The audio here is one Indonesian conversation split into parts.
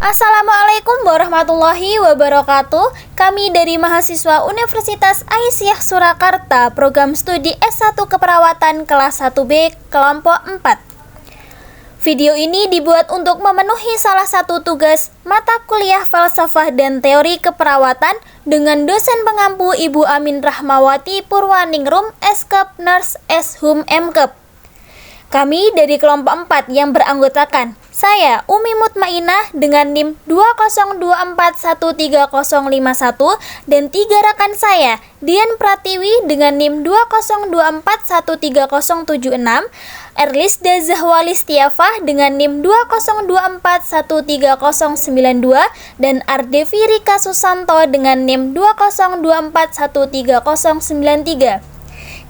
Assalamualaikum warahmatullahi wabarakatuh. Kami dari mahasiswa Universitas Aisyah Surakarta, program studi S1 Keperawatan kelas 1B kelompok 4. Video ini dibuat untuk memenuhi salah satu tugas mata kuliah Falsafah dan Teori Keperawatan dengan dosen pengampu Ibu Amin Rahmawati Purwaningrum, Eskep Nurse Eshum Mkep. Kami dari kelompok 4 yang beranggotakan saya, Umi Mutmainah dengan NIM 202413051 dan 3 rekan saya, Dian Pratiwi dengan NIM 202413076, Erlisda Zahwali Stiafah dengan NIM 202413092 dan Ardevi Rika Susanto dengan NIM 202413093.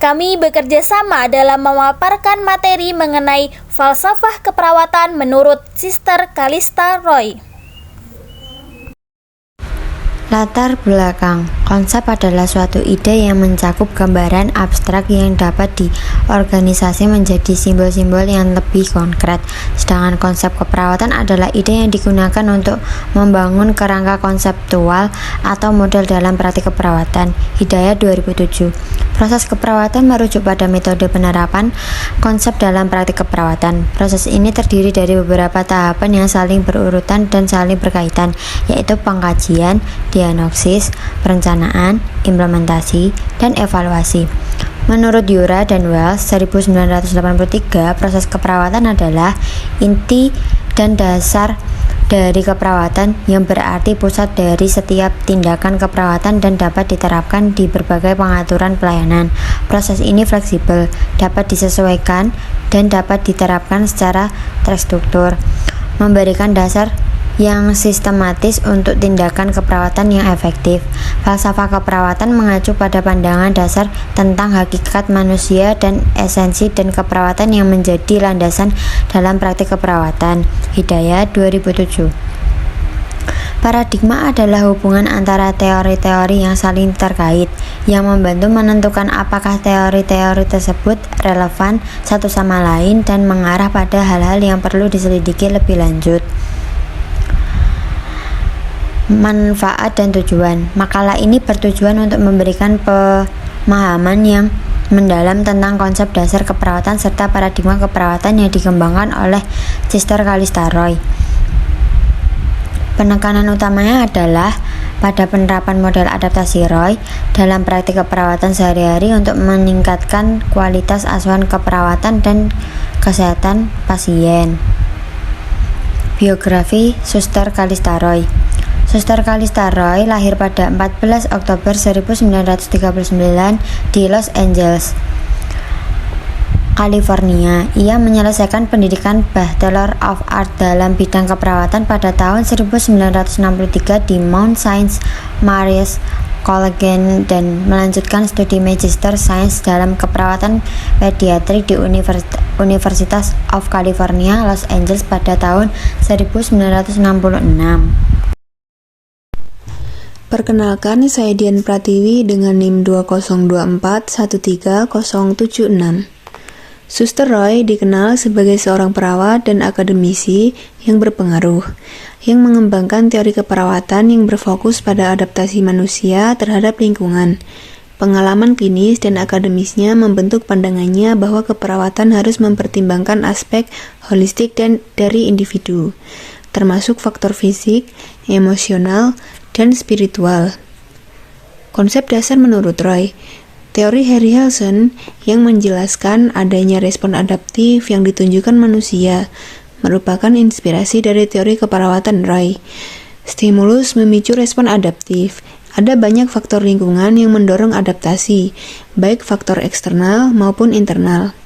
Kami bekerja sama dalam memaparkan materi mengenai falsafah keperawatan menurut Sister Kalista Roy. Latar belakang konsep adalah suatu ide yang mencakup gambaran abstrak yang dapat diorganisasi menjadi simbol-simbol yang lebih konkret. Sedangkan konsep keperawatan adalah ide yang digunakan untuk membangun kerangka konseptual atau model dalam praktik keperawatan. Hidayat 2007. Proses keperawatan merujuk pada metode penerapan konsep dalam praktik keperawatan. Proses ini terdiri dari beberapa tahapan yang saling berurutan dan saling berkaitan, yaitu pengkajian, diagnosis, perencanaan, implementasi, dan evaluasi. Menurut Yura dan Wells 1983, proses keperawatan adalah inti dan dasar dari keperawatan yang berarti pusat dari setiap tindakan keperawatan dan dapat diterapkan di berbagai pengaturan pelayanan. Proses ini fleksibel, dapat disesuaikan dan dapat diterapkan secara terstruktur, memberikan dasar yang sistematis untuk tindakan keperawatan yang efektif. Falsafah keperawatan mengacu pada pandangan dasar tentang hakikat manusia dan esensi dan keperawatan yang menjadi landasan dalam praktik keperawatan. Hidayat 2007. Paradigma adalah hubungan antara teori-teori yang saling terkait, yang membantu menentukan apakah teori-teori tersebut relevan satu sama lain dan mengarah pada hal-hal yang perlu diselidiki lebih lanjut. Manfaat dan tujuan. Makalah ini bertujuan untuk memberikan pemahaman yang mendalam tentang konsep dasar keperawatan serta paradigma keperawatan yang dikembangkan oleh Sister Kalista Roy. Penekanan utamanya adalah pada penerapan model adaptasi Roy dalam praktik keperawatan sehari-hari untuk meningkatkan kualitas asuhan keperawatan dan kesehatan pasien. Biografi Suster Kalista Roy. Suster Kalista Roy lahir pada 14 Oktober 1939 di Los Angeles, California. Ia menyelesaikan pendidikan Bachelor of Arts dalam bidang keperawatan pada tahun 1963 di Mount Saint Mary's College dan melanjutkan studi Magister Sains dalam keperawatan pediatri di University of California, Los Angeles pada tahun 1966. Perkenalkan, saya Dian Pratiwi dengan NIM 202413076. Suster Roy dikenal sebagai seorang perawat dan akademisi yang berpengaruh, yang mengembangkan teori keperawatan yang berfokus pada adaptasi manusia terhadap lingkungan. Pengalaman klinis dan akademisnya membentuk pandangannya bahwa keperawatan harus mempertimbangkan aspek holistik dan dari individu, termasuk faktor fisik, emosional, dan spiritual. Konsep dasar menurut Roy, teori Harry-Hansen yang menjelaskan adanya respon adaptif yang ditunjukkan manusia, merupakan inspirasi dari teori keperawatan Roy. Stimulus memicu respon adaptif. Ada banyak faktor lingkungan yang mendorong adaptasi, baik faktor eksternal maupun internal.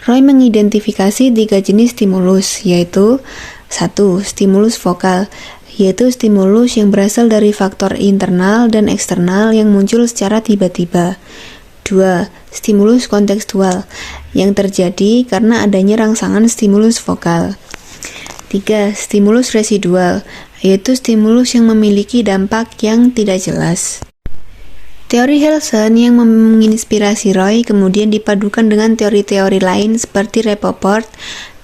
Roy mengidentifikasi 3 jenis stimulus, yaitu 1. Stimulus vokal, yaitu stimulus yang berasal dari faktor internal dan eksternal yang muncul secara tiba-tiba. 2. Stimulus kontekstual, yang terjadi karena adanya rangsangan stimulus vokal. 3. Stimulus residual, yaitu stimulus yang memiliki dampak yang tidak jelas. Teori Hansen yang menginspirasi Roy kemudian dipadukan dengan teori-teori lain seperti Rappaport,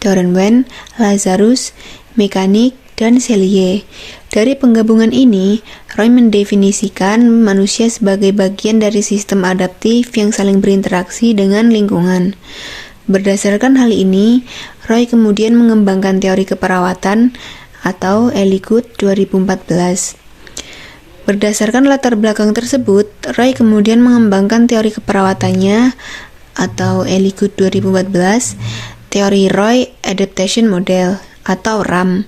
Dorenwen, Lazarus, mekanik, dan Selye. Dari penggabungan ini, Roy mendefinisikan manusia sebagai bagian dari sistem adaptif yang saling berinteraksi dengan lingkungan. Berdasarkan hal ini, Roy kemudian mengembangkan teori keperawatan atau Ellicott 2014. Berdasarkan latar belakang tersebut, Roy kemudian mengembangkan teori keperawatannya atau Ellicott 2014, teori Roy Adaptation Model atau RAM,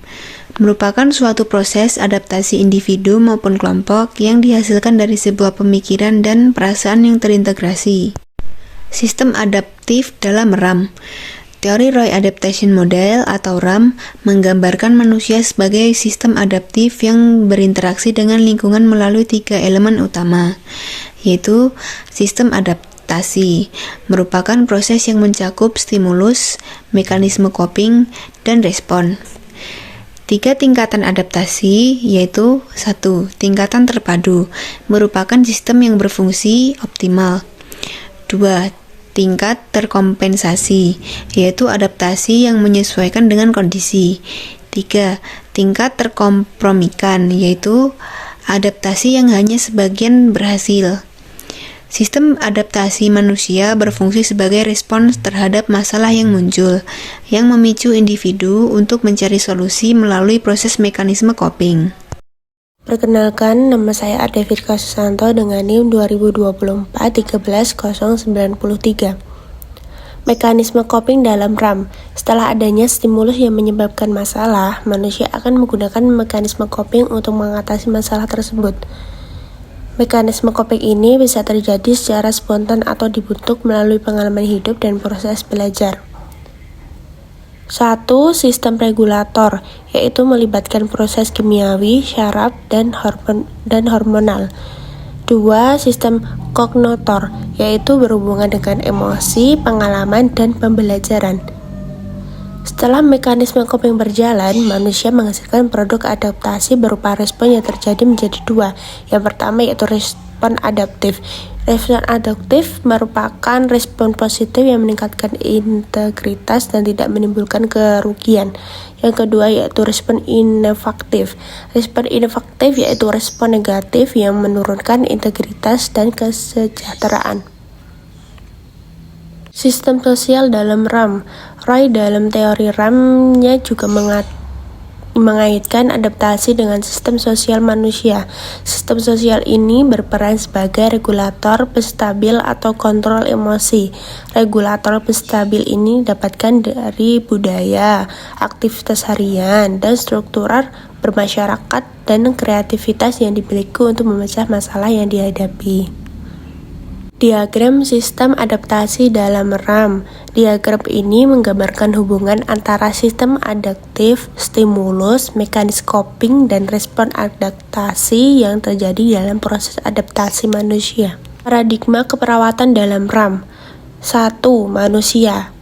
merupakan suatu proses adaptasi individu maupun kelompok yang dihasilkan dari sebuah pemikiran dan perasaan yang terintegrasi. Sistem adaptif dalam RAM. Teori Roy Adaptation Model atau RAM menggambarkan manusia sebagai sistem adaptif yang berinteraksi dengan lingkungan melalui 3 elemen utama, yaitu sistem adaptasi, merupakan proses yang mencakup stimulus, mekanisme coping, dan respon. 3 tingkatan adaptasi, yaitu 1. Tingkatan terpadu, merupakan sistem yang berfungsi optimal. 2. Tingkat terkompensasi, yaitu adaptasi yang menyesuaikan dengan kondisi. 3. Tingkat terkompromikan, yaitu adaptasi yang hanya sebagian berhasil. Sistem adaptasi manusia berfungsi sebagai respons terhadap masalah yang muncul, yang memicu individu untuk mencari solusi melalui proses mekanisme coping. Perkenalkan, nama saya Ardevita Susanto dengan NIM 2024-13093. Mekanisme coping dalam RAM. Setelah adanya stimulus yang menyebabkan masalah, manusia akan menggunakan mekanisme coping untuk mengatasi masalah tersebut. Mekanisme coping ini bisa terjadi secara spontan atau dibentuk melalui pengalaman hidup dan proses belajar. 1. Sistem regulator, yaitu melibatkan proses kimiawi, syaraf, dan hormonal. 2. Sistem kognitor, yaitu berhubungan dengan emosi, pengalaman, dan pembelajaran. Setelah mekanisme coping berjalan, manusia menghasilkan produk adaptasi berupa respon yang terjadi menjadi 2. Yang pertama yaitu respon adaptif. Respon adaptif merupakan respon positif yang meningkatkan integritas dan tidak menimbulkan kerugian. Yang kedua yaitu respon inefektif. Respon inefektif yaitu respon negatif yang menurunkan integritas dan kesejahteraan. Sistem sosial dalam RAM. Roy dalam teori RAM-nya juga mengaitkan adaptasi dengan sistem sosial manusia. Sistem sosial ini berperan sebagai regulator penstabil atau kontrol emosi. Regulator penstabil ini didapatkan dari budaya, aktivitas harian, dan struktural bermasyarakat dan kreativitas yang dimiliki untuk memecah masalah yang dihadapi. Diagram sistem adaptasi dalam RAM. Diagram ini menggambarkan hubungan antara sistem adaptif, stimulus, mekanisme coping, dan respon adaptasi yang terjadi dalam proses adaptasi manusia. Paradigma keperawatan dalam RAM. 1. Manusia.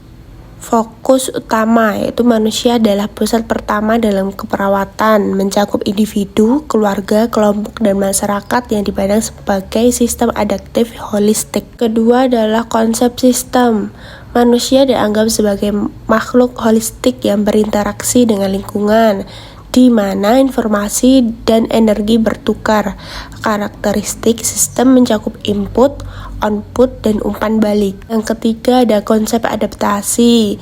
Fokus utama yaitu manusia adalah pusat pertama dalam keperawatan, mencakup individu, keluarga, kelompok, dan masyarakat yang dipandang sebagai sistem adaptif holistik. Kedua adalah konsep sistem. Manusia dianggap sebagai makhluk holistik yang berinteraksi dengan lingkungan, di mana informasi dan energi bertukar. Karakteristik sistem mencakup input, output, dan umpan balik. Yang ketiga ada konsep adaptasi.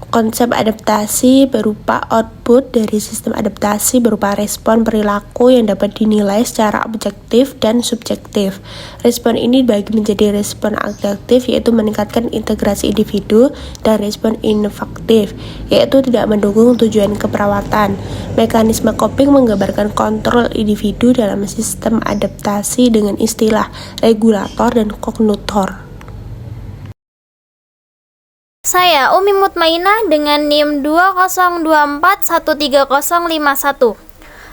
Konsep adaptasi berupa output dari sistem adaptasi berupa respon perilaku yang dapat dinilai secara objektif dan subjektif. Respon ini dibagi menjadi respon adaptif yaitu meningkatkan integrasi individu dan respon inefektif yaitu tidak mendukung tujuan keperawatan. Mekanisme coping menggambarkan kontrol individu dalam sistem adaptasi dengan istilah regulator dan kognitor. Saya Umi Mutmainah dengan NIM 2024-13051.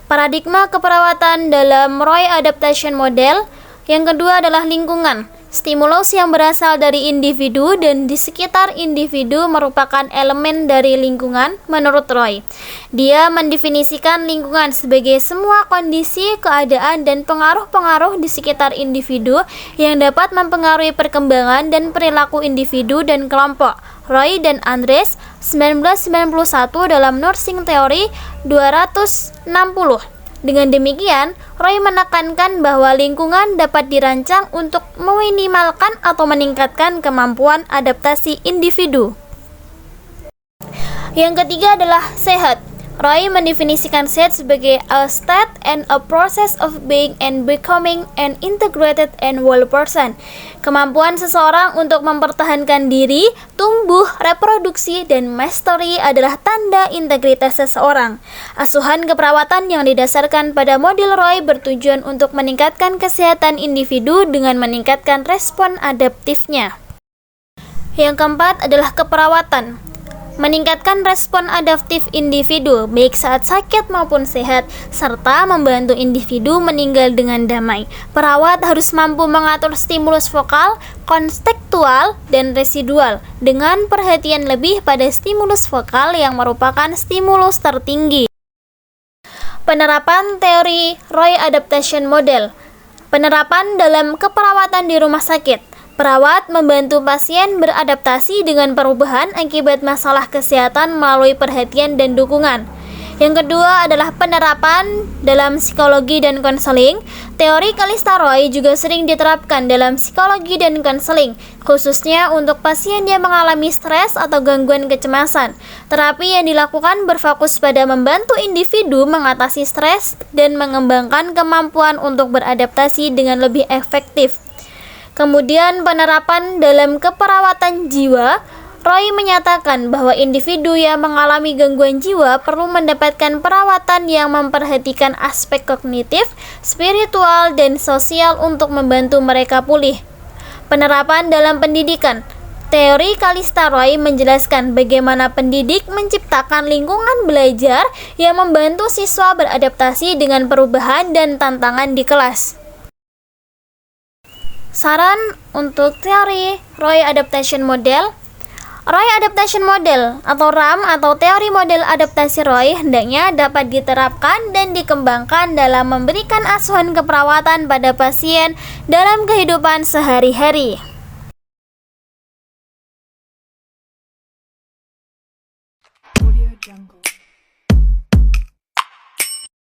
Paradigma keperawatan dalam Roy Adaptation Model. Yang kedua adalah lingkungan. Stimulus yang berasal dari individu dan di sekitar individu merupakan elemen dari lingkungan menurut Roy. Dia mendefinisikan lingkungan sebagai semua kondisi, keadaan, dan pengaruh-pengaruh di sekitar individu yang dapat mempengaruhi perkembangan dan perilaku individu dan kelompok. Roy dan Andres, 1991 dalam Nursing Theory 260. Dengan demikian, Roy menekankan bahwa lingkungan dapat dirancang untuk meminimalkan atau meningkatkan kemampuan adaptasi individu. Yang ketiga adalah sehat. Roy mendefinisikan sehat sebagai a state and a process of being and becoming an integrated and whole person. Kemampuan seseorang untuk mempertahankan diri, tumbuh, reproduksi, dan mastery adalah tanda integritas seseorang. Asuhan keperawatan yang didasarkan pada model Roy bertujuan untuk meningkatkan kesehatan individu dengan meningkatkan respon adaptifnya. Yang keempat adalah keperawatan. Meningkatkan respon adaptif individu, baik saat sakit maupun sehat, serta membantu individu meninggal dengan damai. Perawat harus mampu mengatur stimulus vokal, kontekstual, dan residual, dengan perhatian lebih pada stimulus vokal yang merupakan stimulus tertinggi. Penerapan teori Roy Adaptation Model. Penerapan dalam keperawatan di rumah sakit. Perawat membantu pasien beradaptasi dengan perubahan akibat masalah kesehatan melalui perhatian dan dukungan. Yang kedua adalah penerapan dalam psikologi dan konseling. Teori Callista Roy juga sering diterapkan dalam psikologi dan konseling, khususnya untuk pasien yang mengalami stres atau gangguan kecemasan. Terapi yang dilakukan berfokus pada membantu individu mengatasi stres dan mengembangkan kemampuan untuk beradaptasi dengan lebih efektif. Kemudian penerapan dalam keperawatan jiwa. Roy menyatakan bahwa individu yang mengalami gangguan jiwa perlu mendapatkan perawatan yang memperhatikan aspek kognitif, spiritual, dan sosial untuk membantu mereka pulih. Penerapan dalam pendidikan. Teori Callista Roy menjelaskan bagaimana pendidik menciptakan lingkungan belajar yang membantu siswa beradaptasi dengan perubahan dan tantangan di kelas. Saran untuk teori Roy Adaptation Model. Roy Adaptation Model atau RAM atau teori model adaptasi Roy hendaknya dapat diterapkan dan dikembangkan dalam memberikan asuhan keperawatan pada pasien dalam kehidupan sehari-hari.